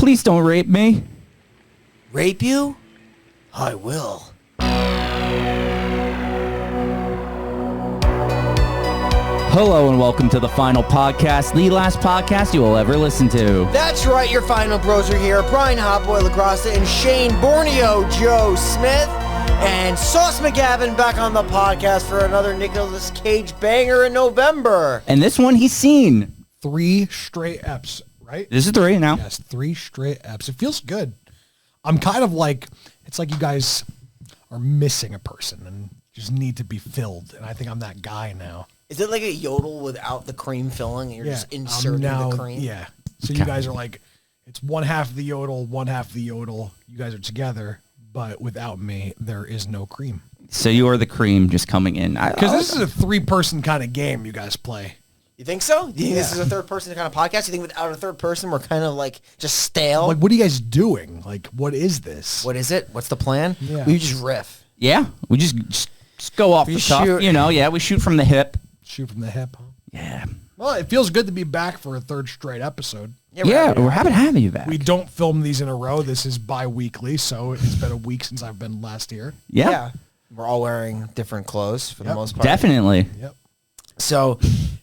Please don't rape me. Rape you? I will. Hello and welcome to the final podcast, the last podcast you will ever listen to. That's right, your final bros are here. Brian Hotboy LaGrassa and Shane Borneo Joe Smith. And Sauce McGavin back on the podcast for another Nicolas Cage banger in November. And this one he's seen. 3 straight eps, right? This is 3 now. Yes, 3 straight eps. It feels good. I'm kind of like, it's like you guys are missing a person and just need to be filled. And I think I'm that guy now. Is it like a yodel without the cream filling and you're just inserting the cream? Yeah. So you guys are like, it's one half the yodel, one half the yodel. You guys are together, but without me, there is no cream. So you are the cream just coming in. Because this is a 3-person kind of game you guys play. You think so? Do you think this is a third person kind of podcast? You think without a third person, we're kind of like just stale? Like, what are you guys doing? Like, what is this? What is it? What's the plan? Yeah. We just riff. Yeah, we just go off the cuff. Shoot. You know, we shoot from the hip. Shoot from the hip, huh? Yeah. Well, it feels good to be back for a 3rd straight episode. Yeah, we're happy to have you back. We don't film these in a row. This is bi-weekly, so it's been a week since I've been last here. Yeah. We're all wearing different clothes for the most part. Definitely. Yep. So,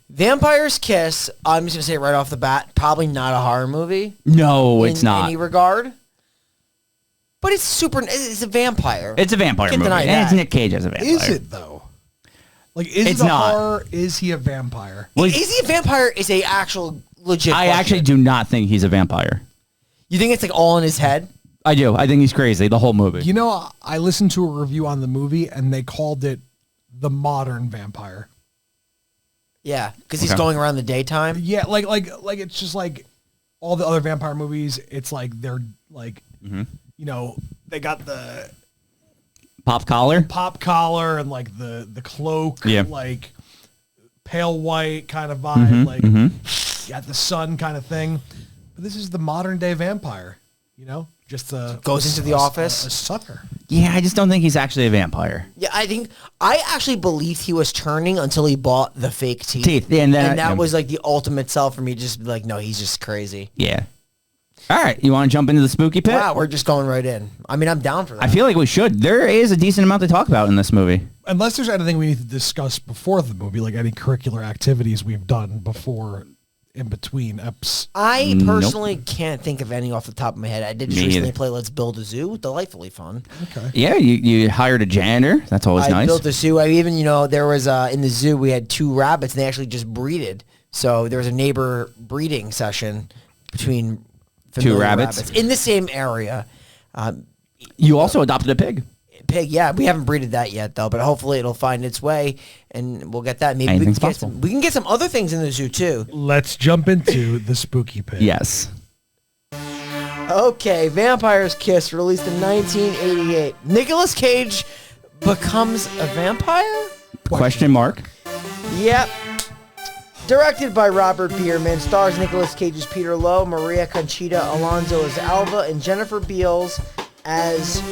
Vampire's Kiss, I'm just going to say it right off the bat, probably not a horror movie. No, it's in not. any regard. But it's a vampire. It's a vampire Can't movie. deny And that. it's Nick Cage as a vampire. Is it, though? Like, is It's it a not. horror? Is he a vampire? Well, Is he a vampire is a actual legit I question. actually do not think he's a vampire. You think it's like all in his head? I do. I think he's crazy, the whole movie. You know, I listened to a review on the movie, and they called it the modern vampire. Yeah, because he's Okay. going around the daytime. Yeah, like it's just like all the other vampire movies. It's like they're like, you know, they got the Pop collar? pop collar and like the cloak, Yeah. like pale white kind of vibe, like got the sun kind of thing. But this is the modern day vampire, you know, just Goes into the office. a sucker. Yeah, I just don't think he's actually a vampire. Yeah, I actually believed he was turning until he bought the fake teeth. Yeah, and then that was like the ultimate sell for me. Just be like, no, he's just crazy. Yeah. All right, you want to jump into the spooky pit? Wow, we're just going right in. I mean, I'm down for that. I feel like we should. There is a decent amount to talk about in this movie. Unless there's anything we need to discuss before the movie, like any curricular activities we've done before, in between eps. I personally can't think of any off the top of my head. I did just Me recently either. play Let's Build a Zoo. Delightfully fun. Okay. Yeah, you hired a janitor. That's always I nice. built a zoo. I even, there was in the zoo we had 2 rabbits and they actually just breeded. So there was a neighbor breeding session between familiar rabbits? in the same area. You also adopted a pig. Pig, yeah, we haven't breeded that yet though, but hopefully it'll find its way and we'll get that. Maybe Anything's possible. we can get some other things in the zoo too. Let's jump into the spooky pit. Yes. Okay, Vampire's Kiss, released in 1988. Nicolas Cage becomes a vampire? Question mark. Yep. Directed by Robert Bierman, stars Nicolas Cage as Peter Lowe, Maria Conchita Alonso as Alva, and Jennifer Beals as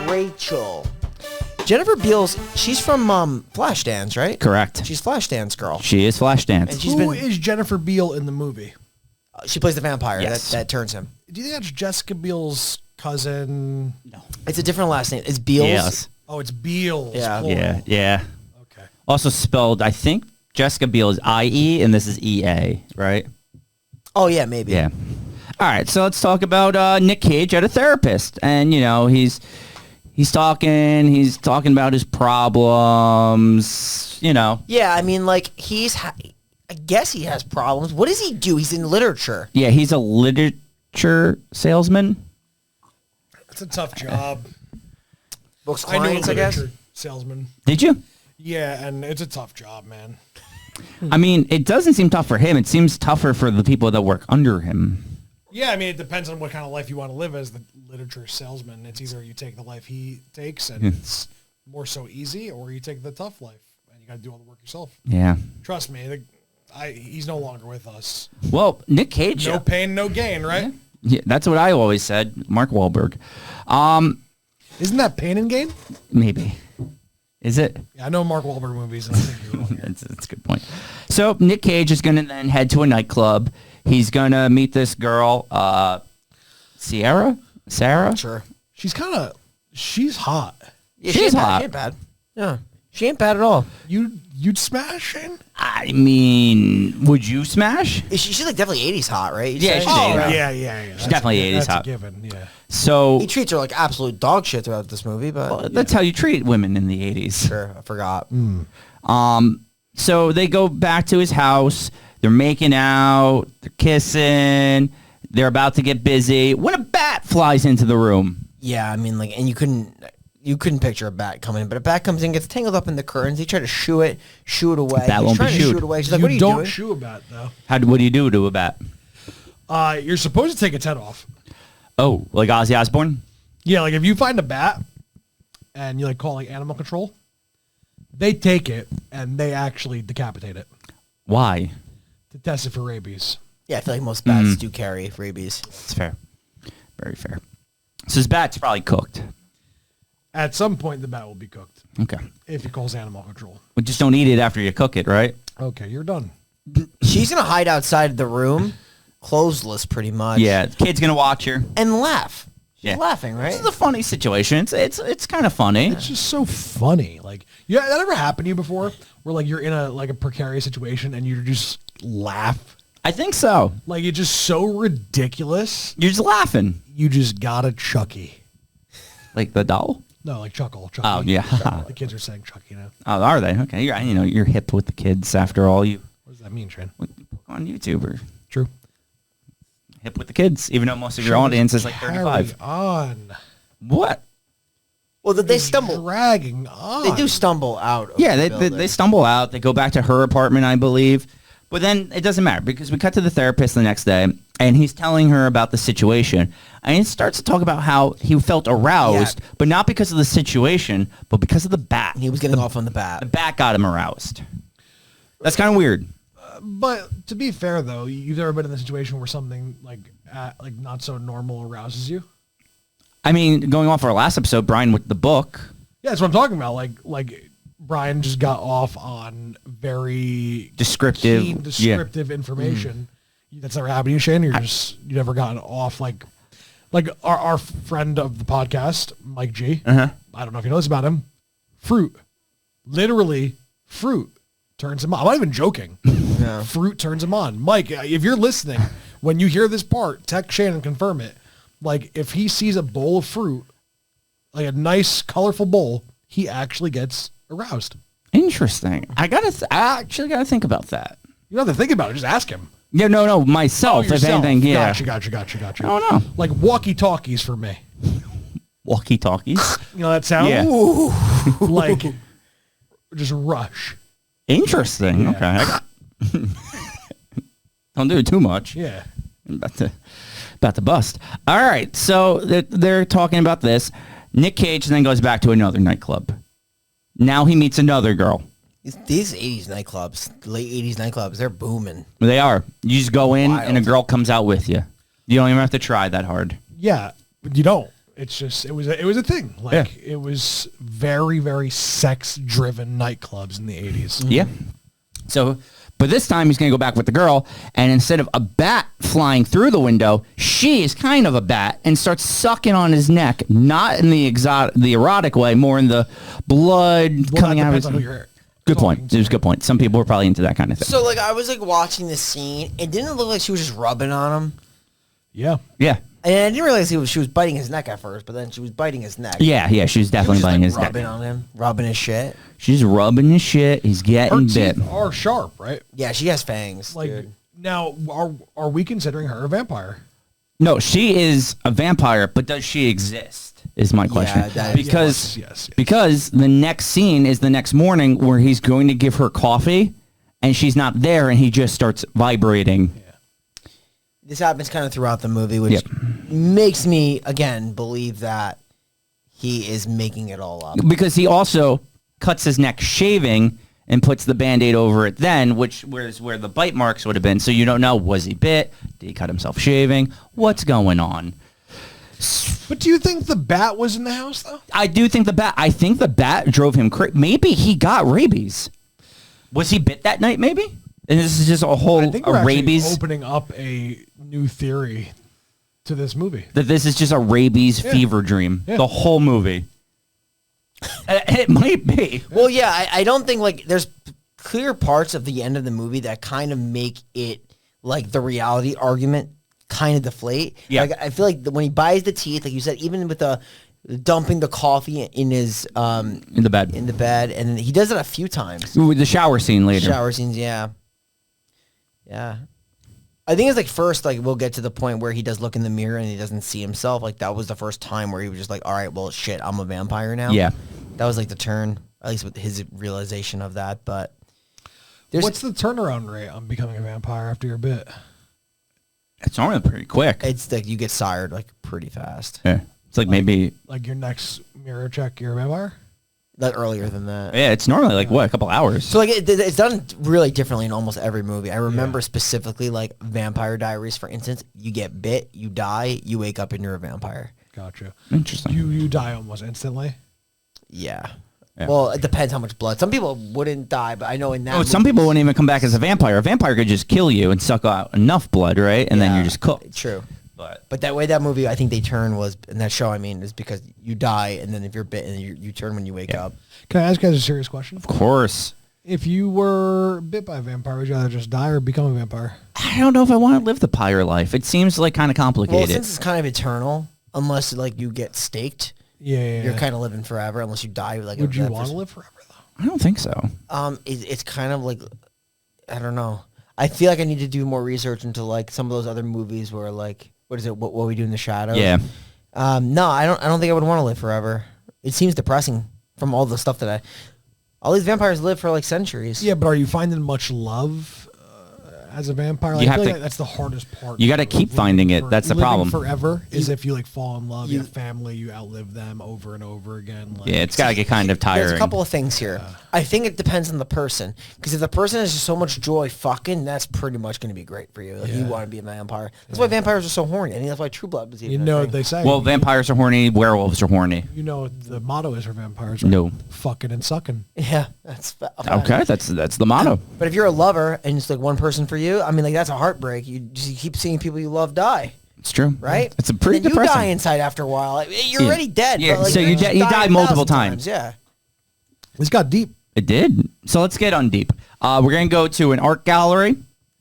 Rachel. Jennifer Beals, she's from Flashdance, right? Correct. She's Flashdance girl. She is Flashdance. And she's Who is Jennifer Beal in the movie? She plays the vampire Yes. that turns him. Do you think that's Jessica Biel's cousin? No. It's a different last name. It's Beals. Yes. Oh, it's Beals. Yeah. plural. Yeah. Okay. Also spelled, I think, Jessica Biel is I-E, and this is E-A, right? Oh, yeah, maybe. Yeah. All right, so let's talk about Nick Cage at a therapist. And, he's talking about his problems, Yeah, I mean, like, I guess he has problems. What does he do? He's in literature. Yeah, he's a literature salesman. It's a tough job. Books I know a clients, I guess. literature salesman. Did you? Yeah, and it's a tough job, man. I mean, it doesn't seem tough for him. It seems tougher for the people that work under him. Yeah, I mean, it depends on what kind of life you want to live as the literature salesman. It's either you take the life he takes and it's more so easy, or you take the tough life and you got to do all the work yourself. Yeah. Trust me, he's no longer with us. Well, Nick Cage. No pain, no gain, right? Yeah, that's what I always said. Mark Wahlberg. Isn't that pain and gain? Maybe. Is it? Yeah, I know Mark Wahlberg movies, and I think you're wrong here. That's a good point. So Nick Cage is going to then head to a nightclub. He's going to meet this girl. Sarah? Sure. She's hot. Yeah, She's hot. She ain't bad. Yeah. She ain't bad at all. You'd smash Shane? I mean, would you smash? She's like definitely 80s hot, right? Yeah, she's Oh, 80s. yeah. She's definitely 80s that's hot. a given, yeah. So He treats her like absolute dog shit throughout this movie, but that's how you treat women in the 80s. sure, I forgot. So they go back to his house. They're making out. They're kissing. They're about to get busy when a bat flies into the room. Yeah, I mean, like, and you couldn't picture a bat coming in, but a bat comes in, gets tangled up in the curtains. He tried to shoo it away. Bat won't be trying to shooed. shoo it away. She's like, "What are you don't doing?" shoo a bat, though. What do you do to a bat? You're supposed to take its head off. Oh, like Ozzy Osbourne? Yeah, like if you find a bat and you like call like animal control, they take it and they actually decapitate it Why? to test it for rabies. Yeah, I feel like most bats do carry rabies. It's fair. Very fair. So his bat's probably cooked. At some point, the bat will be cooked Okay. if he calls animal control. We just don't eat it after you cook it, right? Okay, you're done. She's gonna hide outside the room, clothesless, pretty much. Yeah, the kid's going to watch her. and laugh. She's Yeah. laughing, right? This is a funny situation. It's kind of funny. It's just so funny. Like, yeah, that ever happened to you before? Where like you're in a precarious situation and you just laugh. I think so. Like it's just so ridiculous. You're just laughing. You just gotta Chucky. Like the doll? No, like Chuckle. Chucky. Oh, yeah. The kids are saying Chucky now. Oh, are they? Okay. You're hip with the kids after all. You What does that mean, Shane? on YouTube or True. hip with the kids, even though most of your audience is like 35. Carry on. What? Well, they stumble. Dragging on. They do stumble out. Of Yeah, the they building. stumble out. They go back to her apartment, I believe. But then it doesn't matter because we cut to the therapist the next day, and he's telling her about the situation. And he starts to talk about how he felt aroused, but not because of the situation, but because of the bat. He was getting off on the The bat. bat got him aroused. That's kind of weird. But to be fair, though, you've ever been in a situation where something like not so normal arouses you? I mean, going off our last episode, Brian with the book. Yeah, that's what I'm talking about. Like Brian just got off on very Descriptive, keen, descriptive information. That's never happened to you, Shane. You never gotten off like our friend of the podcast, Mike G. Uh-huh. I don't know if you know this about him. Fruit, literally, fruit turns him on. I'm not even joking. Yeah. Fruit turns him on. Mike, if you're listening, when you hear this part, text Shane and confirm it. Like if he sees a bowl of fruit, like a nice, colorful bowl, he actually gets aroused. Interesting. I actually gotta think about that. You don't have to think about it. Just ask him. Yeah, no, myself. If Yourself. anything, yeah. Gotcha. I don't know. Like walkie-talkies for me. Walkie-talkies. You know that sound? Yeah. Ooh. Like just rush. Interesting. Yeah. Okay. Don't do it too much. Yeah. I'm about to bust. All right. So they're talking about this. Nick Cage then goes back to another nightclub. Now he meets another girl. These 80s nightclubs, late 80s nightclubs, they're booming. They are. You just go in Wild. and a girl comes out with you. You don't even have to try that hard. Yeah. You don't. It's just it was a thing. Like it was very, very sex-driven nightclubs in the 80s. Yeah. So, but this time he's going to go back with the girl, and instead of a bat flying through the window, she is kind of a bat and starts sucking on his neck, not in the erotic way, more in the blood Well, coming that out of depends on who his... you're Good talking point. to. It was a good point. Some people were probably into that kind of thing. So, like, I was, like, watching this scene. It didn't look like she was just rubbing on him. Yeah. Yeah. And I didn't realize she was biting his neck at first, but then she was biting his neck. Yeah, she was She definitely was just, biting like, his rubbing neck. on him, rubbing his shit. She's rubbing his shit. He's Her getting bit. teeth are sharp, right? Yeah, she has fangs, Like dude. now, are we considering her a vampire? No, she is a vampire, but does she exist? Is my question. that- because Yes. because the next scene is the next morning where he's going to give her coffee, and she's not there, and he just starts vibrating. This happens kind of throughout the movie, which Yep. makes me, again, believe that he is making it all up. Because he also cuts his neck shaving and puts the Band-Aid over it then, which was where the bite marks would have been. So you don't know, was he bit? Did he cut himself shaving? What's going on? But do you think the bat was in the house though? I think the bat drove him crazy. Maybe he got rabies. Was he bit that night, maybe? And this is just a whole I think we're actually rabies. opening up a new theory to this movie. That this is just a rabies fever dream. Yeah. The whole movie. It might be. Well, yeah, I don't think like there's clear parts of the end of the movie that kind of make it like the reality argument kind of deflate. Yeah. Like, I feel like when he buys the teeth, like you said, even with the dumping the coffee in his In the bed. and he does it a few times. Ooh, the shower scene later. Shower scenes, yeah. I think it's like first, like we'll get to the point where he does look in the mirror and he doesn't see himself. Like that was the first time where he was just like, all right, well, shit, I'm a vampire now. Yeah. That was like the turn, at least with his realization of that. But what's the turnaround rate on becoming a vampire after your bit? It's normally pretty quick. it's like you get sired like pretty fast. Yeah. It's like maybe... Like your next mirror check, you're a vampire? Not earlier than that. Yeah, it's normally like, what, a couple hours? So like it's done really differently in almost every movie. I remember specifically like Vampire Diaries, for instance. You get bit, you die, you wake up and you're a vampire. Gotcha. Interesting. You die almost instantly? Yeah. Yeah. Well, it depends how much blood. Some people wouldn't die, but I know in that Oh, some people wouldn't even come back as a vampire. A vampire could just kill you and suck out enough blood, right? And then you're just cooked. True. But But that way, that movie, I think they turn was, in that show, I mean, is because you die, and then if you're bitten, you turn when you wake up. Can I ask you guys a serious question? of course. If you were bit by a vampire, would you rather just die or become a vampire? I don't know if I want to live the pyre life. It seems like kind of Well, complicated. since it's kind of eternal, unless like you get staked, Yeah. you're kind of living forever, unless you die. Like Would you want to live forever, though? I don't think so. It's kind of like, I don't know. I feel like I need to do more research into like some of those other movies where like, what is it? What we do in the shadows? Yeah. No, I don't think I would want to live forever. It seems depressing from all the stuff that all these vampires live for like centuries. Yeah, but are you finding much love as a vampire? You I have feel to- like that's the hardest part. You got to keep finding it. That's the Living problem. forever is if you like fall in love, you have family, you outlive them over and over again. Like, Yeah, it's got to get kind of tiring. There's a couple of things here. I think it depends on the person. Because if the person has just so much joy fucking, that's pretty much going to be great for you. Like you want to be a vampire. That's why vampires are so horny. I think that's why True Blood was even you a know thing. what they say. Well, vampires are horny. Werewolves are horny. You know what the motto is for vampires, right? No. Fucking and sucking. Yeah, that's Okay, that's the motto. But if you're a lover and it's like one person for you, I mean, like that's a heartbreak. You keep seeing people you love die, It's true. right? It's a pretty and then depressing. You die inside after a while. Like, you're Yeah. already dead. Yeah, but, like, so you just die a multiple thousand times. Yeah. This got deep. It did. So let's get on deep. We're going to go to an art gallery,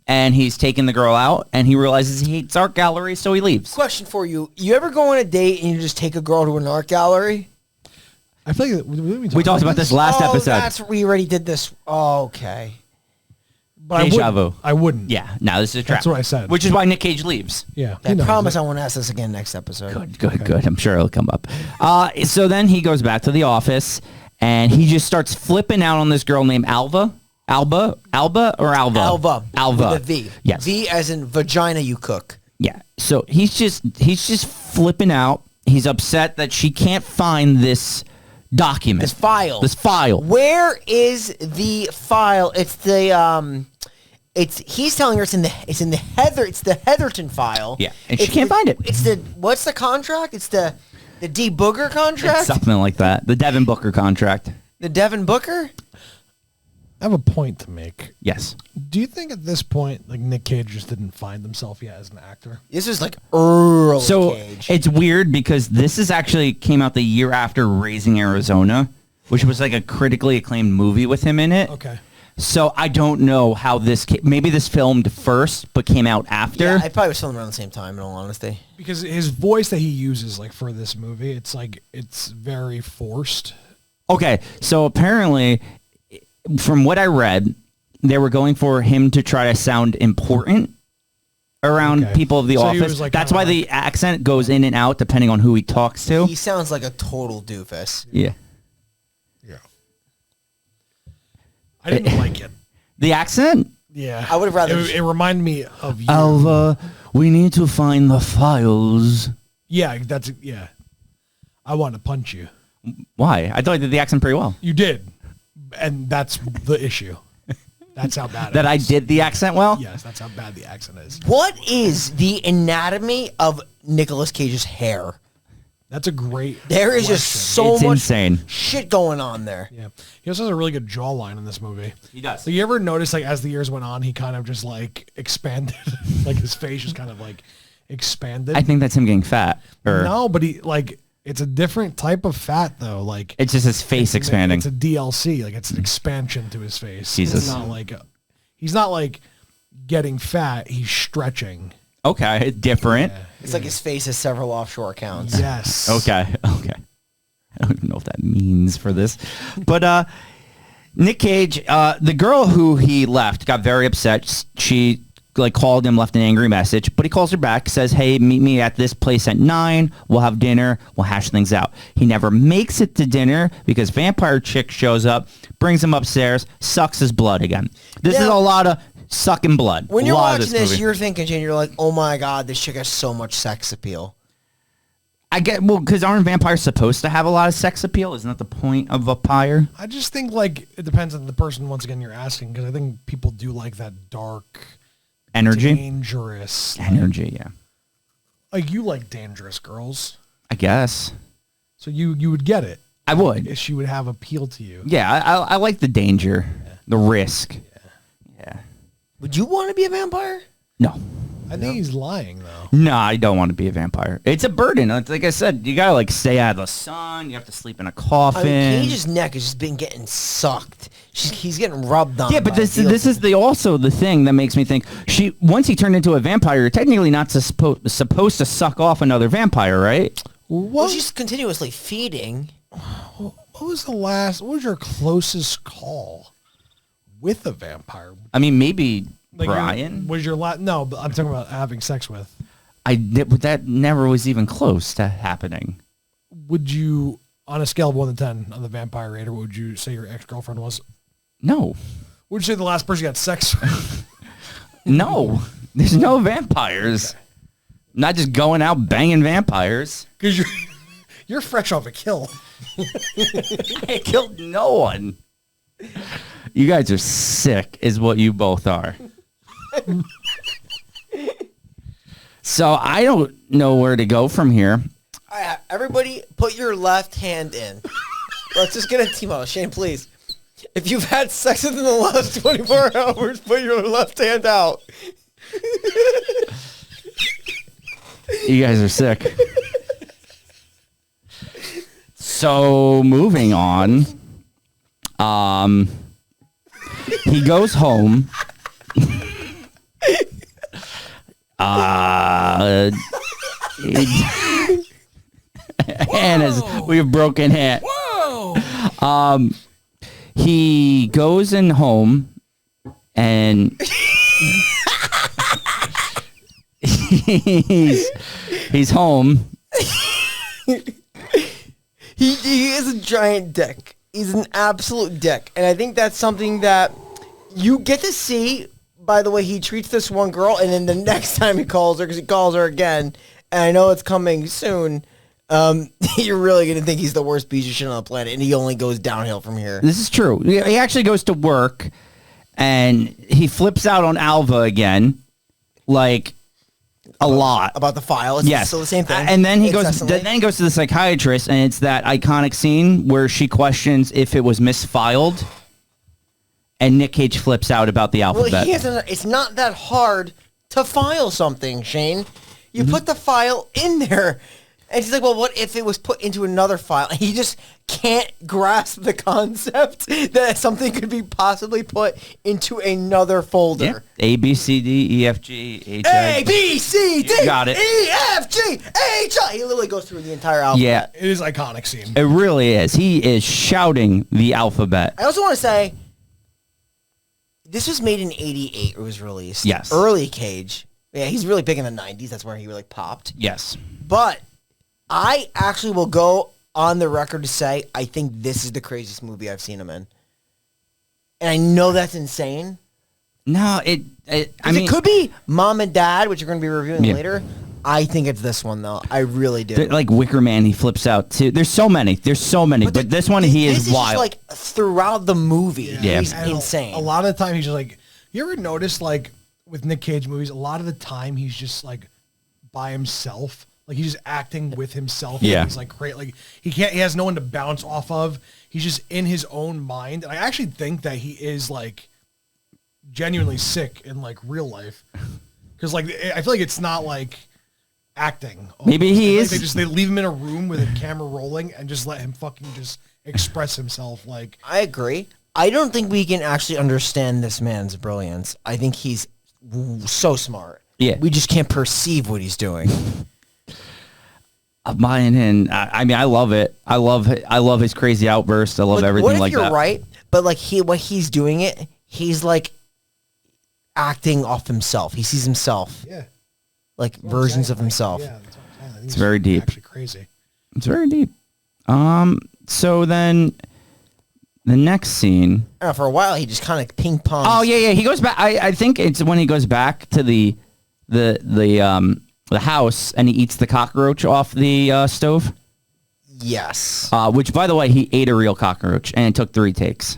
and he's taking the girl out, and he realizes he hates art galleries, so he leaves. Question for you: you ever go on a date and you just take a girl to an art gallery? I feel like We talked about this last episode. That's we already did this. Oh, okay. But Deja vu. I wouldn't. Yeah, no, this is a trap. That's what I said. Which is why Nick Cage leaves. Yeah. I promise I won't ask this again next episode. Good. I'm sure it'll come up. So then he goes back to the office, and he just starts flipping out on this girl named Alva. Alba or Alva? Alva. Alva. With a V. Yes. V as in vagina you cook. Yeah. So he's just flipping out. He's upset that she can't find this document. This file. This file. Where is the file? It's the he's telling her it's in the Heatherton file. Yeah, and she It's can't find it. It's the what's the contract? It's the D Booger contract? It's something like that. The Devin Booker contract. The Devin Booker? I have a point to make. Yes. Do you think at this point, like Nick Cage just didn't find himself yet as an actor? This is like early So Cage. it's weird because this is actually came out the year after Raising Arizona, which was like a critically acclaimed movie with him in it. Okay. So I don't know how maybe this filmed first but came out after. Yeah, I probably was filming around the same time, in all honesty. Because his voice that he uses, like for this movie, it's very forced. Okay, so apparently, from what I read, they were going for him to try to sound important around Okay. people of the So he office. was, like, That's kinda why like- the accent goes in and out depending on who he talks to. He sounds like a total doofus. Yeah. Yeah. I didn't like it. The accent? Yeah. I would have rather- It reminded me of you. Alva, we need to find the files. Yeah, yeah. I want to punch you. Why? I thought I did the accent pretty well. You did. And that's the issue. That's how bad it That I is. did the accent well? Yes, that's how bad the accent is. What is the anatomy of Nicolas Cage's hair? That's a great There is just question. so It's much insane. shit going on there. Yeah. He also has a really good jawline in this movie. He does. So you ever notice, like, as the years went on, he kind of just, like, expanded. Like, his face just kind of, like, expanded. I think that's him getting fat. Or No, but it's a different type of fat though. Like it's just his face expanding. It's a DLC. Like it's an expansion to his face. Jesus. It's not like he's not like getting fat. He's stretching. Okay, different. Yeah. It's like his face has several offshore accounts. Yes. Okay. I don't even know what that means for this. But Nick Cage, the girl who he left got very upset. She called him, left an angry message, but he calls her back, says, hey, meet me at this place at 9. We'll have dinner. We'll hash things out. He never makes it to dinner because vampire chick shows up, brings him upstairs, sucks his blood again. This is a lot of sucking blood. When you're watching this, you're thinking, Jane, you're like, oh my God, this chick has so much sex appeal. Because aren't vampires supposed to have a lot of sex appeal? Isn't that the point of vampire? I just think it depends on the person. Once again, you're asking because I think people do like that dark, energy, dangerous energy. Yeah, like you like dangerous girls. I guess. So you would get it. I would. She would have appeal to you. Yeah, I like the danger, the risk. Yeah. Would you want to be a vampire? No. I think he's lying though. No, I don't want to be a vampire. It's a burden. Like I said, you gotta stay out of the sun. You have to sleep in a coffin. Cage's neck has just been getting sucked. He's getting rubbed on. Yeah, but this is also the thing that makes me think once he turned into a vampire, you're technically not supposed to suck off another vampire, right? Well, she's continuously feeding. What was your closest call with a vampire? I mean, maybe Brian was your last. No, but I'm talking about having sex with. That never was even close to happening. Would you, on a scale of 1 to 10 on the vampire rater, what would you say your ex-girlfriend was? No. Would you say the last person you had sex with? No. There's no vampires. Okay. I'm not just going out banging vampires. Because you're fresh off a kill. I killed no one. You guys are sick, is what you both are. So I don't know where to go from here. All right, everybody put your left hand in. Let's just get a team out. Shane, please. If you've had sex within the last 24 hours, put your left hand out. You guys are sick. So moving on. He goes home. Hannah's, we have broken hand. Whoa! He goes in home and he's home. He is a giant dick. He's an absolute dick. And I think that's something that you get to see by the way he treats this one girl, and then the next time he calls her, because he calls her again, and I know it's coming soon, you're really going to think he's the worst piece of shit on the planet, and he only goes downhill from here. This is true. He actually goes to work, and he flips out on Alva again, a lot. About the file. It's still the same thing. And then he goes to the psychiatrist, and it's that iconic scene where she questions if it was misfiled, and Nick Cage flips out about the alphabet. Well, it's not that hard to file something, Shane. You put the file in there. And she's like, well, what if it was put into another file? And he just can't grasp the concept that something could be possibly put into another folder. Yeah. A, B, C, D, E, F, G, H, I. A, B, C, D, got it. E, F, G, H, I. He literally goes through the entire alphabet. Yeah. It is an iconic scene. It really is. He is shouting the alphabet. I also want to say, this was made in 88. It was released. Yes. Early Cage. Yeah, he's really big in the 90s. That's where he really popped. Yes. But I actually will go on the record to say I think this is the craziest movie I've seen him in. And I know that's insane. No, it could be Mom and Dad, which you're going to be reviewing later. I think it's this one, though. I really do. Like Wicker Man, he flips out, too. There's so many. But this one, he is wild. Just throughout the movie, Yeah. he's insane. A lot of the time, he's just you ever notice, with Nick Cage movies, a lot of the time, he's just, by himself. He's just acting with himself. Yeah. He's great. He has no one to bounce off of. He's just in his own mind. And I actually think that he is genuinely sick in real life. Because I feel it's not acting. Maybe he Like is. they leave him in a room with a camera rolling and just let him fucking just express himself. Like, I agree. I don't think we can actually understand this man's brilliance. I think he's so smart. Yeah. We just can't perceive what he's doing. I'm buying in. I mean, I love it. I love his crazy outburst. I love everything what if like you're that. right, but like what he's doing it, he's like acting off himself. He sees himself. yeah. Like versions of himself. Yeah, that's what I'm saying. I think It's very deep. Actually crazy. It's very deep. So then the next scene. I don't know, for a while, he just kind of ping pongs. Oh yeah. He goes back. I think it's when he goes back to the house and he eats the cockroach off the stove. Yes. Which, by the way, he ate a real cockroach and it took 3 takes.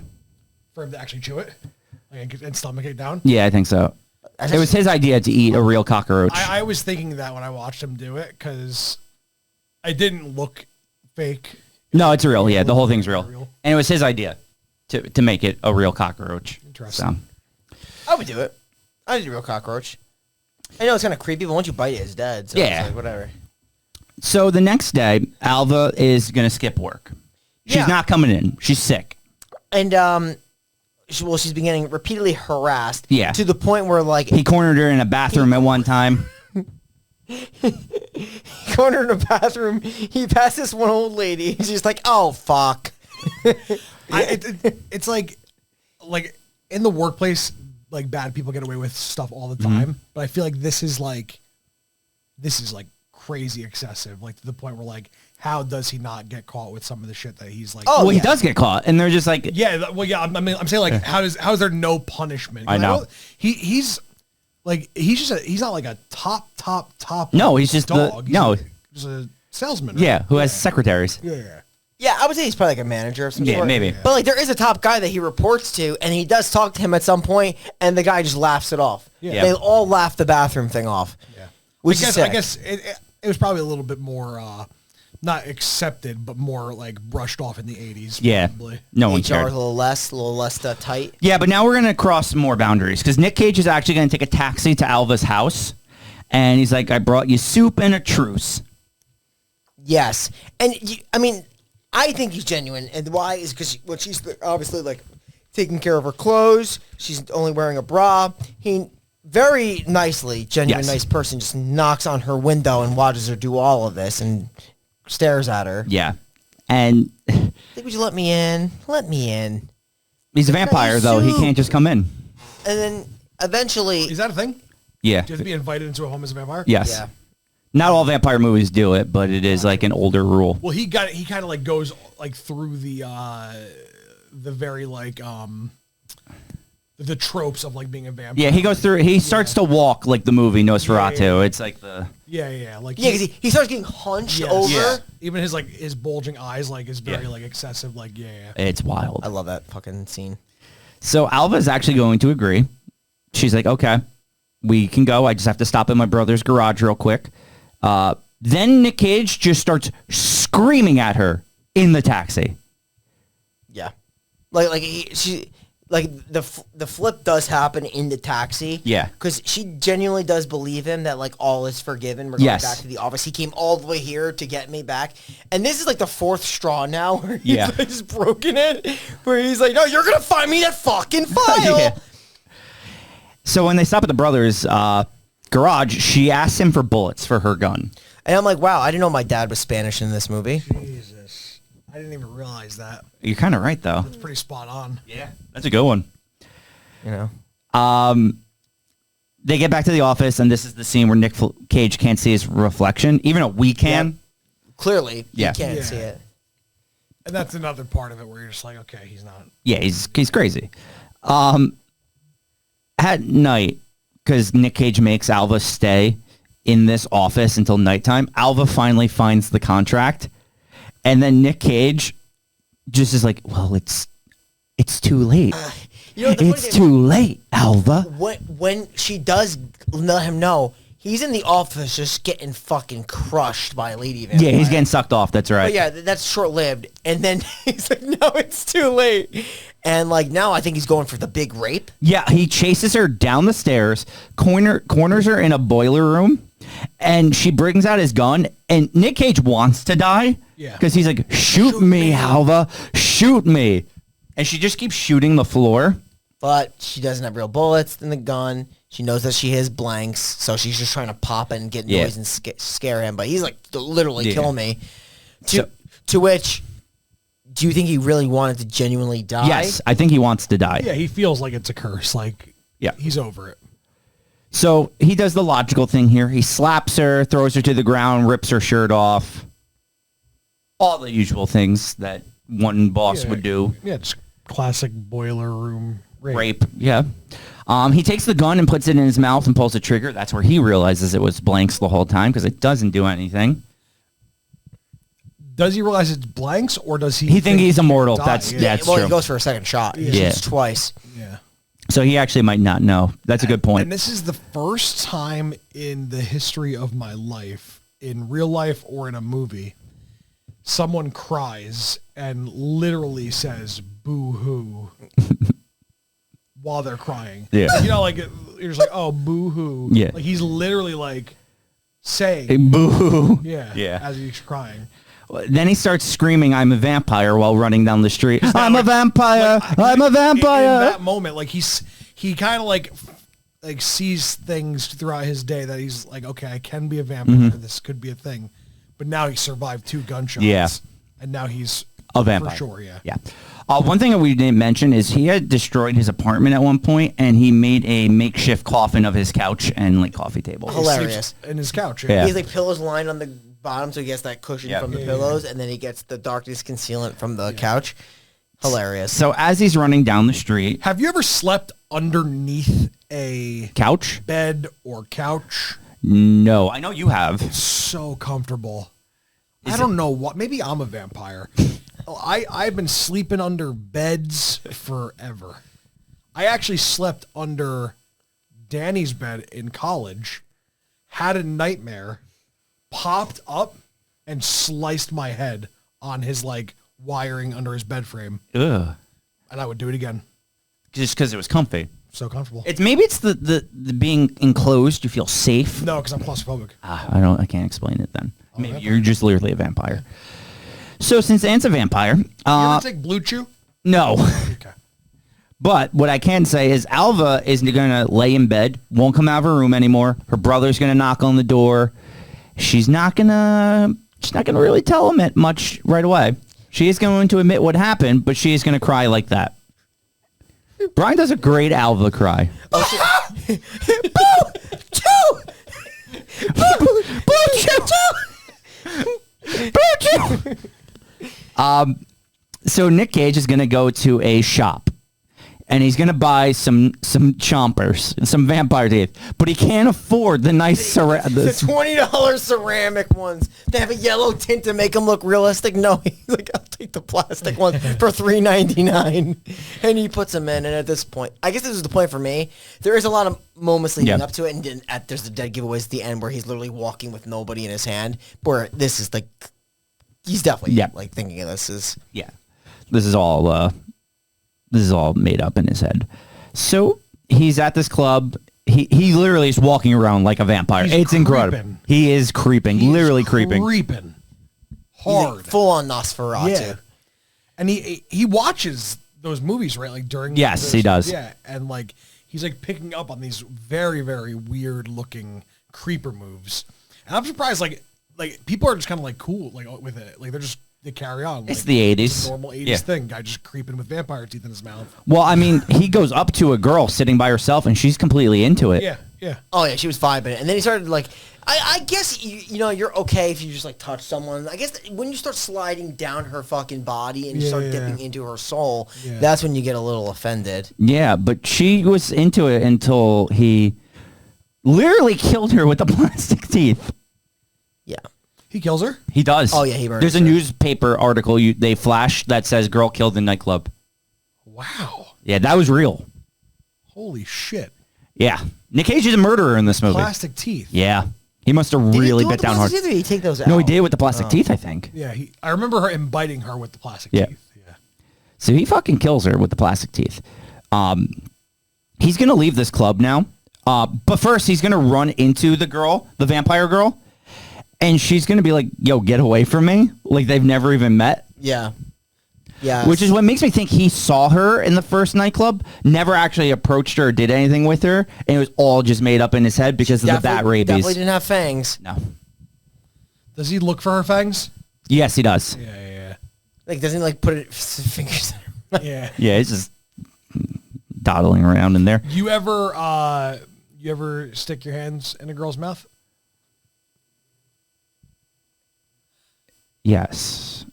For him to actually chew it and stomach it down. Yeah, I think so. It was his idea to eat a real cockroach. I was thinking that when I watched him do it because it didn't look fake. No, it's real. Yeah, the whole thing's real. Real. And it was his idea to make it a real cockroach. Interesting. I would do it. I'd do a real cockroach. I know it's kind of creepy, but once you bite it, it's dead. So Yeah. It's like, whatever. So the next day, Alva is going to skip work. She's Yeah. not coming in. She's sick. And she's been getting repeatedly harassed. Yeah. To the point where like He cornered her in a bathroom at one time. corner in the bathroom, he passed this one old lady. He's just like, oh fuck. It's like in the workplace, like bad people get away with stuff all the time. But I feel like this is like crazy excessive, like to the point where like, how does he not get caught with some of the shit that he's like? Oh, Well, he yeah. does get caught, and they're just like, yeah. Well, yeah. I'm saying like, how is there no punishment? 'Cause I know. don't- he's like he's not like a top. No, he's just dog. He's just a salesman. Right? yeah, who has secretaries. Yeah. Yeah, I would say he's probably like a manager of some Yeah, sort. maybe. But like there is a top guy that he reports to, and he does talk to him at some point, and the guy just laughs it off. Yeah. They all laugh the bathroom thing off. Yeah. Which I is guess, I sick. guess it was probably a little bit more not accepted, but more like brushed off in the 80s. Yeah, Probably. no one HR is cared. a little less tight. Yeah, but now we're gonna cross more boundaries because Nick Cage is actually gonna take a taxi to Alva's house, and he's like, "I brought you soup and a truce." Yes, and I mean, I think he's genuine, and why is because what she's obviously like taking care of her clothes. She's only wearing a bra. He very nicely, genuine, Yes. nice person, just knocks on her window and watches her do all of this and stares at her. Yeah, and Like, would you let me in? Let me in. he's a vampire though; he soup. can't just come in. And then eventually, Is that a thing? Yeah. Do you have to be invited into a home as a vampire? Yes. yeah. Not all vampire movies do it, but it is like an older rule. Well, he kind of like goes like through the very like the tropes of like being a vampire. Yeah, he goes through. He starts to walk like the movie Nosferatu. Yeah. It's like the yeah. Like Yeah, because he starts getting hunched yes. over. Yeah. Even his bulging eyes like is very like excessive. Like yeah. it's wild. I love that fucking scene. So Alva's actually going to agree. She's like, okay, we can go. I just have to stop in my brother's garage real quick. Then Nick Cage just starts screaming at her in the taxi. Yeah, the flip does happen in the taxi. Yeah. because she genuinely does believe him that like all is forgiven. We're going Yes. back to the office. He came all the way here to get me back, and this is like the fourth straw now where he's Yeah. like, just broken it. Where he's like, no, you're gonna find me that fucking file. Yeah. So when they stop at the brother's garage, she asks him for bullets for her gun. And I'm like, wow, I didn't know my dad was Spanish in this movie. Jesus, I didn't even realize that. You're kind of right, though. It's pretty spot on. Yeah, that's a good one. You know, They get back to the office, and this is the scene where Nick Cage can't see his reflection, even though we can. clearly, Yeah. you can't Yeah. see it. And that's another part of it where you're just like, okay, he's not. Yeah, he's crazy. At night, because Nick Cage makes Alva stay in this office until nighttime, Alva finally finds the contract, and then Nick Cage just is like, well, it's too late. You know, the funny It's thing- too late, Alva. When she does let him know, he's in the office just getting fucking crushed by Lady Vampire. Yeah, he's getting sucked off. That's right. But yeah, that's short-lived. And then he's like, no, it's too late. And like now I think he's going for the big rape. Yeah, he chases her down the stairs, corners her in a boiler room, And she brings out his gun, and Nick Cage wants to die. Yeah. Because he's like, shoot me, Alva. Shoot me. And she just keeps shooting the floor. But she doesn't have real bullets in the gun. She knows that she has blanks, so she's just trying to pop and get noise and scare him. But he's like, literally kill me. To which, do you think he really wanted to genuinely die? Yes, I think he wants to die. Yeah, he feels like it's a curse. Like, he's over it. So he does the logical thing here. He slaps her, throws her to the ground, rips her shirt off. All the usual things that one boss would do. Yeah, it's classic boiler room rape. Yeah. He takes the gun and puts it in his mouth and pulls the trigger. That's where he realizes it was blanks the whole time because it doesn't do anything. Does he realize it's blanks, or does he? He think he's immortal. That's True. Well, he goes for a second shot. He shoots twice. Yeah. So he actually might not know. That's a good point. And this is the first time in the history of my life, in real life or in a movie, someone cries and literally says "boo-hoo" while they're crying. Yeah. You know, like you're just like, "Oh, boo-hoo." Yeah. Like he's literally like saying "Boo-hoo." Yeah. As he's crying. Then he starts screaming, "I'm a vampire," while running down the street. I'm a vampire. I'm a vampire. In that moment, like he kind of like sees things throughout his day that he's like, okay, I can be a vampire. This could be a thing. But now he survived 2 gunshots. Yeah. And now he's a vampire. For sure, yeah. Yeah. One thing that we didn't mention is he had destroyed his apartment at one point, and he made a makeshift coffin of his couch and like coffee table. Hilarious. In his couch. Yeah. He has like pillows lined on the bottom, so he gets that cushion from the pillows, and then he gets the darkness concealant from the couch. Hilarious. So as he's running down the street, Have you ever slept underneath a couch? bed or couch? No, I know you have. So comfortable. I don't know what. Maybe I'm a vampire. I've been sleeping under beds forever. I actually slept under Danny's bed in college, had a nightmare, popped up, and sliced my head on his like wiring under his bed frame. Ugh. And I would do it again. Just because it was comfy. So comfortable. Maybe it's the being enclosed. You feel safe. No, because I'm claustrophobic. I can't explain it then. Maybe you're just literally a vampire. So since Ant's a vampire, You ever take Blue Chew? no. Okay. But what I can say is Alva is going to lay in bed, won't come out of her room anymore. Her brother's going to knock on the door. She's not going to really tell him it much right away. She is going to admit what happened, but she is going to cry like that. Brian does a great Alva cry. Oh, shit. Boo! Chew! Boo! Chew! So Nick Cage is going to go to a shop, and he's going to buy some chompers, some vampire teeth, but he can't afford the nice The $20 ceramic ones. They have a yellow tint to make them look realistic. No, he's like, I'll take the plastic ones for $3.99. And he puts them in, and at this point, I guess this is the point for me. There is a lot of moments leading up to it, and then there's the dead giveaways at the end where he's literally walking with nobody in his hand, where this is like, he's definitely like thinking of this is... Yeah. This is all made up in his head. So he's at this club. He literally is walking around like a vampire. It's incredible. He is creeping, literally creeping. Creeping. Hard. Hard. Full on Nosferatu. Yeah. And he watches those movies, right? Like during he does. Yeah. And like he's like picking up on these very, very weird looking creeper moves. And I'm surprised like people are just kind of like cool like with it. Like they carry on. It's like, the 80s. It's a normal 80s thing. Guy just creeping with vampire teeth in his mouth. Well, I mean, he goes up to a girl sitting by herself, and she's completely into it. Yeah. Oh, yeah, she was vibing it. And then he started, like, I guess, you know, you're okay if you just, like, touch someone. I guess when you start sliding down her fucking body and you start dipping into her soul, that's when you get a little offended. Yeah, but she was into it until he literally killed her with the plastic teeth. Yeah. He kills her? He does. Oh, yeah, he murders There's a her. newspaper article they flash that says girl killed in nightclub. Wow. Yeah, that was real. Holy shit. Yeah. Nick Cage is a murderer in this movie. Plastic teeth. Yeah. He must have really bit down hard. Did he take those out? No, he did with the plastic teeth, I think. Yeah, I remember him biting her with the plastic Yeah. teeth. Yeah. So he fucking kills her with the plastic teeth. He's going to leave this club now. But first, he's going to run into the vampire girl, and she's going to be like, yo, get away from me. Like, they've never even met. Yeah. Yeah. Which is what makes me think he saw her in the first nightclub, never actually approached her or did anything with her, and it was all just made up in his head because of the bat rabies. Definitely didn't have fangs. No. Does he look for her fangs? Yes, he does. Yeah. Like, doesn't he, like, put his fingers in her? Yeah. Yeah, he's just dawdling around in there. You ever stick your hands in a girl's mouth? Yes.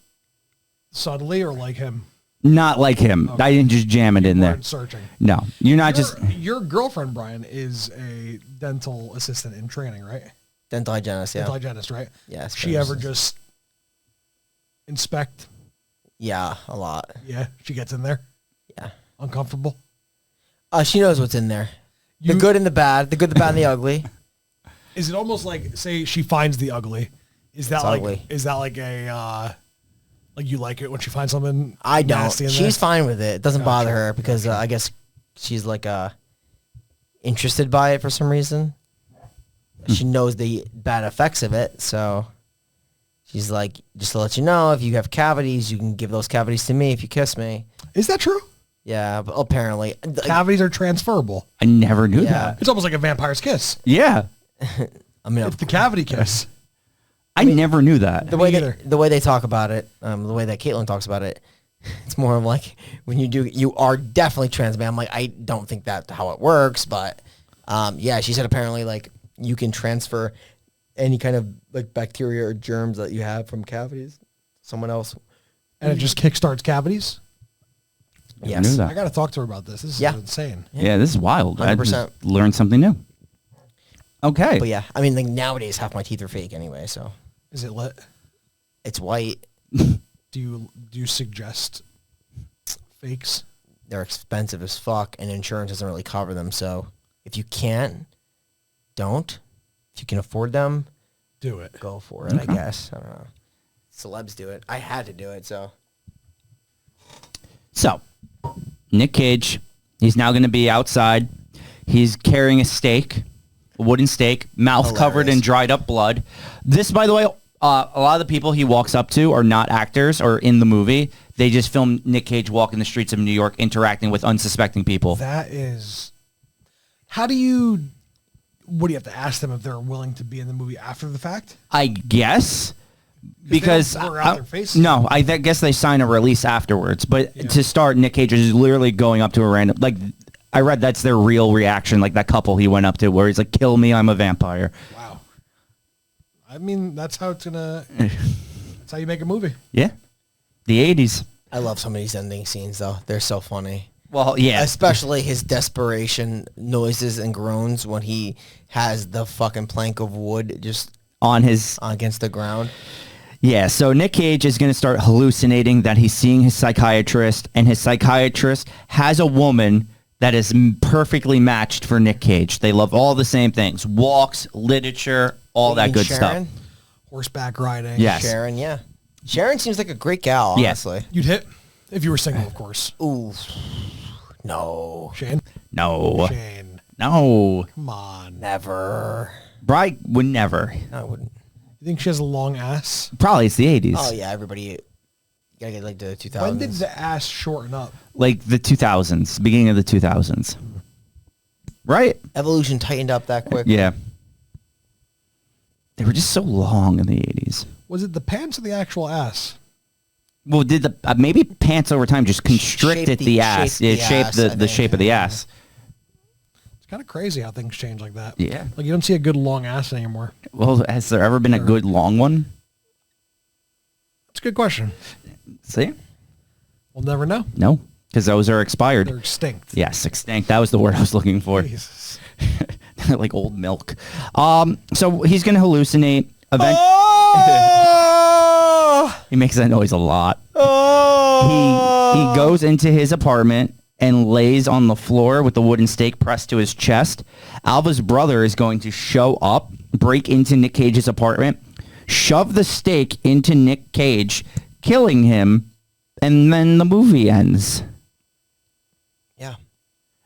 Subtly or like him? Not like him. Okay. I didn't just jam it in there. Searching. No, you're not Your girlfriend, Brian, is a dental assistant in training, right? Dental hygienist, yeah. Dental hygienist, right? Yes. She ever just inspect? Yeah, a lot. Yeah, she gets in there. Yeah. Uncomfortable. She knows what's in there. The good and the bad. The good, the bad, and the ugly. Is it almost like, say, she finds the ugly? Is that It's like ugly. Is that like a like you like it when she finds something? I don't. nasty in there? She's fine with it. It doesn't bother Gotcha. her because I guess she's like interested by it for some reason. She knows the bad effects of it, so she's like, just to let you know, if you have cavities, you can give those cavities to me if you kiss me. Is that true? Yeah, but apparently. Cavities are transferable. I never knew Yeah. that. It's almost like a vampire's kiss. Yeah. I mean, It's the cavity kiss. I never knew that. the way either. the way they talk about it, the way that Caitlin talks about it, it's more of like when you are definitely trans man. I'm like, I don't think that's how it works, but yeah, she said apparently like you can transfer any kind of like bacteria or germs that you have from cavities to someone else. And it just kickstarts cavities. Never Yes. knew that. I got to talk to her about this. This is Yeah. insane. Yeah, this is wild. I 100%. just learned something new. Okay. But yeah, I mean, like nowadays half my teeth are fake anyway, so Is it lit? it's white. Do you suggest fakes? They're expensive as fuck, and insurance doesn't really cover them. So if you can't, don't. If you can afford them, Do it. go for it. I guess. I don't know. Celebs do it. I had to do it. So So, Nick Cage, he's now going to be outside. He's carrying a stake, a wooden stake, mouth covered in Hilarious. dried up blood. This, by the way, a lot of the people he walks up to are not actors or in the movie. They just film Nick Cage walking the streets of New York interacting with unsuspecting people. That is. What do you have to ask them if they're willing to be in the movie after the fact? I guess. Because don't blur out their faces. no, I guess they sign a release afterwards. But to start, Nick Cage is literally going up to a random, like, I read that's their real reaction, like that couple he went up to where he's like, kill me, I'm a vampire. Wow. I mean, that's how it's gonna. That's how you make a movie. Yeah. The 80s. I love some of these ending scenes though. They're so funny. Well, yeah. Especially his desperation noises and groans when he has the fucking plank of wood just On his... against the ground. Yeah, so Nick Cage is going to start hallucinating that he's seeing his psychiatrist, and his psychiatrist has a woman that is perfectly matched for Nick Cage. They love all the same things. Walks, literature, all that You mean good Sharon? stuff. Horseback riding. Yes. Sharon, yeah. Sharon seems like a great gal, Yeah. honestly. You'd hit if you were single, of course. Ooh. No. Shane. No. Shane. No. Come on. Never. Bri would never. I wouldn't. You think she has a long ass? Probably it's the 80s. Oh, yeah, everybody. You gotta get like the 2000s. When did the ass shorten up? Like the 2000s, beginning of the 2000s. Right? Evolution tightened up that quick? Yeah. They were just so long in the 80s. Was it the pants or the actual ass? Well, did the maybe pants over time just constricted Shaped the the- ass? shaped the It shaped ass, the I the think. shape of the ass. It's kind of crazy how things change like that. Yeah. Like you don't see a good long ass anymore. Well, has there ever been a good long one? That's a good question. See? We'll never know. No, because those are expired. They're extinct. Yes, extinct. That was the word I was looking for. Jesus. Like old milk. So he's gonna hallucinate. He makes that noise a lot. He goes into his apartment and lays on the floor with the wooden stake pressed to his chest. Alva's brother is going to show up, break into Nick Cage's apartment, shove the stake into Nick Cage, killing him, and then the movie ends. Yeah.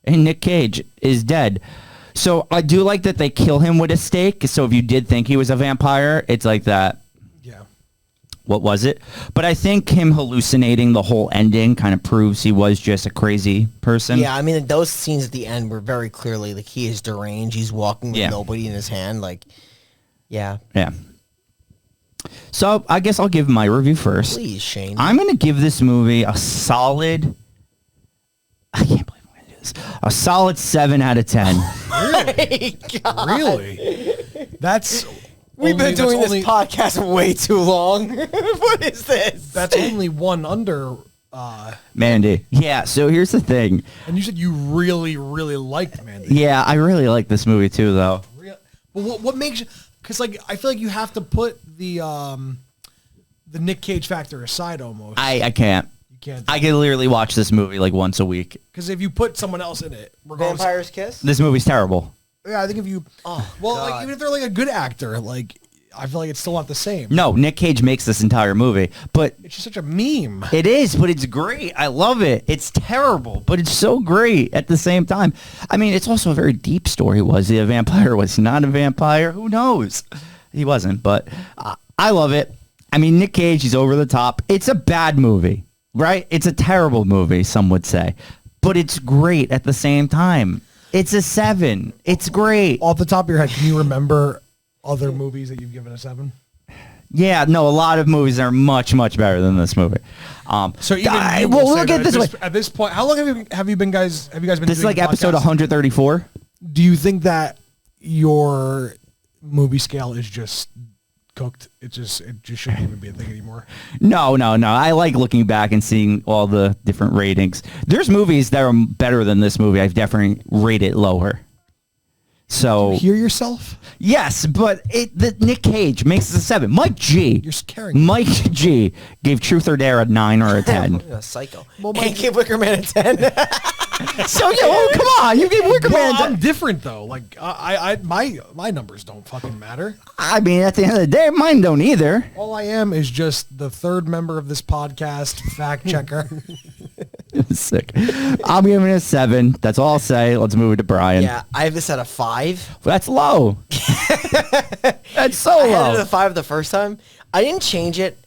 And Nick Cage is dead. So I do like that they kill him with a stake. So if you did think he was a vampire, it's like that. Yeah. What was it? But I think him hallucinating the whole ending kind of proves he was just a crazy person. Yeah, I mean, those scenes at the end were very clearly like he is deranged. He's walking with nobody in his hand. Like, yeah. Yeah. So I guess I'll give my review first. Please, Shane. I'm going to give this movie a solid... I can't believe I'm going to do this. A solid 7 out of 10. Really? That's... We've been doing this podcast way too long. What is this? That's only one under... Mandy. Yeah, so here's the thing. And you said you really, really liked Mandy. Yeah, I really like this movie too, though. But what makes you... Because like, I feel like you have to put the Nick Cage factor aside almost. I can't. You can't. I can literally watch this movie like once a week. Because if you put someone else in it... Vampire's Kiss? This movie's terrible. Yeah, I think if you... like, even if they're like a good actor, like... I feel like it's still not the same. No, Nick Cage makes this entire movie, but... It's just such a meme. It is, but it's great. I love it. It's terrible, but it's so great at the same time. I mean, it's also a very deep story. Was he a vampire? Was he not a vampire? Who knows? He wasn't, but I love it. I mean, Nick Cage, he's over the top. It's a bad movie, right? It's a terrible movie, some would say, but it's great at the same time. It's a 7. It's great. Off the top of your head, can you remember... other movies that you've given a 7? Yeah, no, a lot of movies are much, much better than this movie. So even we'll look at this way. At this point, how long have you guys been? This is like doing episode podcasts? 134. Do you think that your movie scale is just cooked? It just shouldn't even be a thing anymore. No. I like looking back and seeing all the different ratings. There's movies that are better than this movie. I've definitely rated lower. So you hear yourself? Yes, but the Nick Cage makes it a 7. Mike G. You're scaring me. Mike G. gave Truth or Dare a 9 or a 10. A psycho. Well, and gave Wicker Man a 10. So come on, you gave Wicker Man. I'm different though. Like my numbers don't fucking matter. I mean, at the end of the day, mine don't either. All I am is just the third member of this podcast, fact checker. Sick. I'm giving it a 7. That's all I'll say. Let's move it to Brian. Yeah, I have this at a 5. That's low. That's so I low. had it at a 5 the first time. I didn't change it.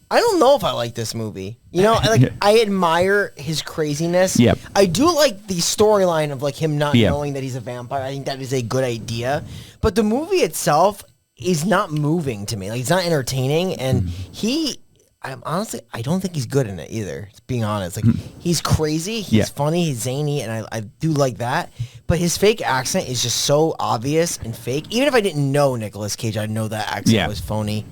I don't know if I like this movie. You know, like I admire his craziness. Yep. I do like the storyline of like him not Yep. knowing that he's a vampire. I think that is a good idea. But the movie itself is not moving to me. Like it's not entertaining, and I don't think he's good in it either. Being honest, like he's crazy, he's funny, he's zany, and I do like that. But his fake accent is just so obvious and fake. Even if I didn't know Nicolas Cage, I'd know that accent was phony.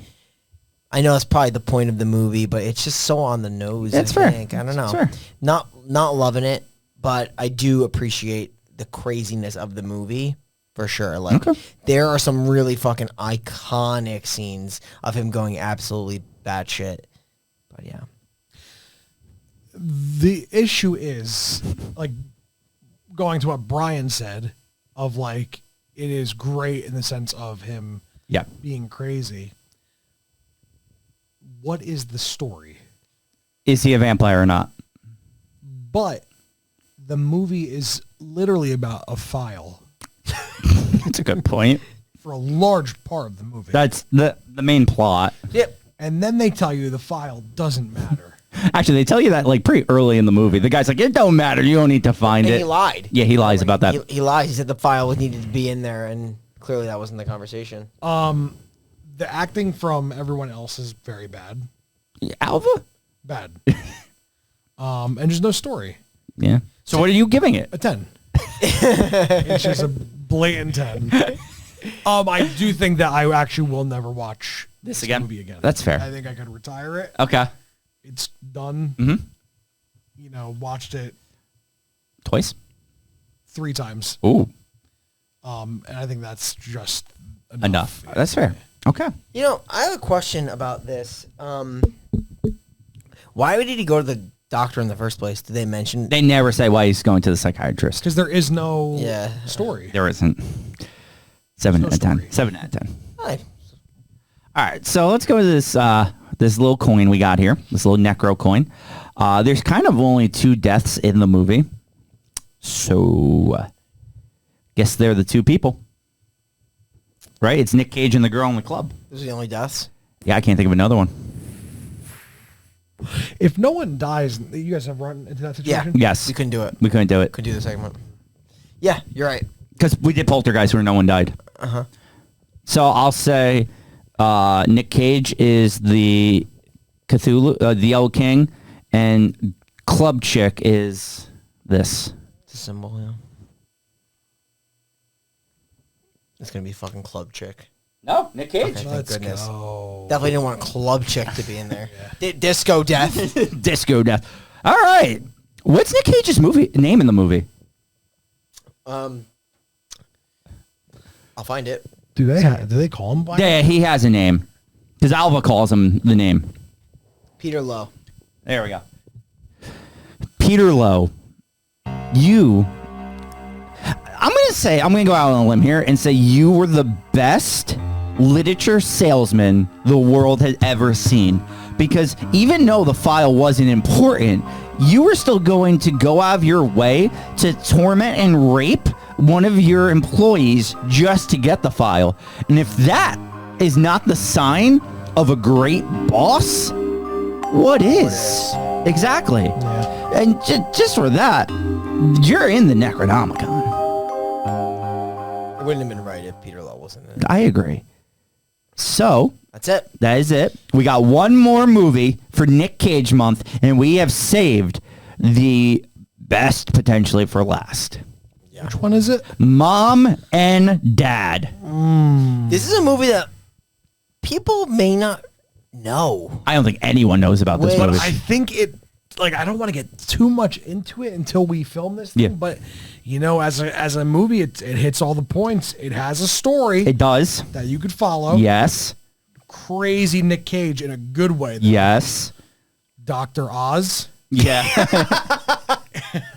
I know that's probably the point of the movie, but it's just so on the nose. That's I fair. think. I don't know. Fair. Not loving it, but I do appreciate the craziness of the movie for sure. Like there are some really fucking iconic scenes of him going absolutely batshit. But yeah. The issue is like going to what Brian said of like it is great in the sense of him being crazy. What is the story? Is he a vampire or not? But the movie is literally about a file. That's a good point. For a large part of the movie. That's the main plot. Yep. And then they tell you the file doesn't matter. Actually, they tell you that like pretty early in the movie. The guy's like, it don't matter. You don't need to find it. He lied. Yeah, he lies about that. He lied. He said the file needed to be in there, and clearly that wasn't the conversation. The acting from everyone else is very bad. Alva? Bad. And there's no story. Yeah. So what are you giving it? A 10. It's just a blatant 10. I do think that I actually will never watch this movie again. That's fair. I think I could retire it. Okay. It's done. Mm-hmm. You know, watched it Twice? 3 times. Ooh. And I think that's just Enough. That's fair. Okay. You know, I have a question about this. Why did he go to the doctor in the first place? Did they mention? They never say why he's going to the psychiatrist. Because there is no story. There isn't. 7 out of 10. story. 7 out of 10. Hi. All right, so let's go to this this little coin we got here, this little necro coin. There's kind of only 2 deaths in the movie. So Guess they're the two people. Right? It's Nick Cage and the girl in the club. Those are the only deaths. Yeah, I can't think of another one. If no one dies, you guys have run into that Yeah. situation? Yes. We couldn't do it. We couldn't do it. Couldn't do the segment. Yeah, you're right. Because we did Poltergeist where no one died. Uh-huh. So I'll say Nick Cage is the Cthulhu, the Yellow King, and Club Chick is this. It's a symbol, yeah. It's going to be fucking Club Chick. No, Nick Cage. Okay, thank Let's goodness. go. Definitely didn't want Club Chick to be in there. Disco Death. Disco Death. All right. What's Nick Cage's name in the movie? I'll find it. Do they call him by Yeah, he has a name. Because Alva calls him the name. Peter Lowe. There we go. Peter Lowe. I'm going to go out on a limb here and say you were the best literature salesman the world has ever seen. Because even though the file wasn't important, you were still going to go out of your way to torment and rape one of your employees just to get the file. And if that is not the sign of a great boss, what is? Exactly. Yeah. And just for that, you're in the Necronomicon. It wouldn't have been right if Peter Lowe wasn't in it. I agree. So, That's it. that is it. We got one more movie for Nick Cage month, and we have saved the best potentially for last. Yeah. Which one is it? Mom and Dad. This is a movie that people may not know. I don't think anyone knows about this Wait, movie. I think it, like, I don't want to get too much into it until we film this thing, Yeah. but, you know, as a movie, it hits all the points. It has a story It does. that you could follow. Yes. Crazy Nick Cage in a good way, though. Yes. Dr. Oz. Yeah.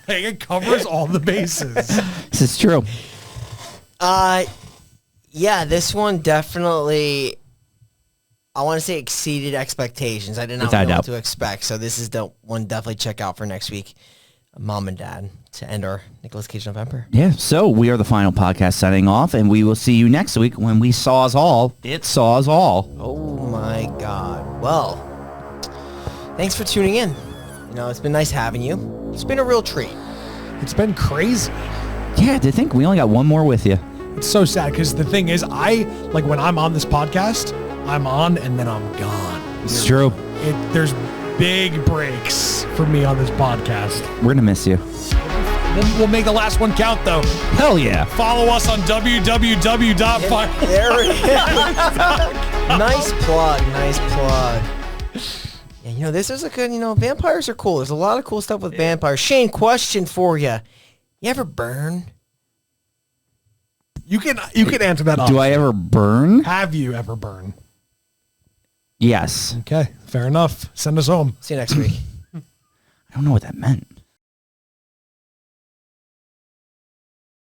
It covers all the bases. This is true. Yeah, this one definitely, I want to say, exceeded expectations. I did not Without know what doubt. to expect, so this is the one definitely check out for next week. Mom and Dad, to end our Nicolas Cage November. Yeah, so we are the final podcast signing off, and we will see you next week when we saw us all. It saw us all. Oh my God. Well, thanks for tuning in. You know, it's been nice having you. It's been a real treat. It's been crazy. Yeah, to think we only got one more with you. It's so sad because the thing is, when I'm on this podcast, I'm on and then I'm gone. It's true. There's big breaks for me on this podcast. We're going to miss you. We'll make the last one count, though. Hell yeah. Follow us on www.final. There it is. Nice plug. Nice plug. Yeah, you know, this is a good, vampires are cool. There's a lot of cool stuff with vampires. Shane, question for you. You ever burn? You can answer that. Do I ever burn? Have you ever burned? Yes. Okay, fair enough. Send us home. See you next week. I don't know what that meant.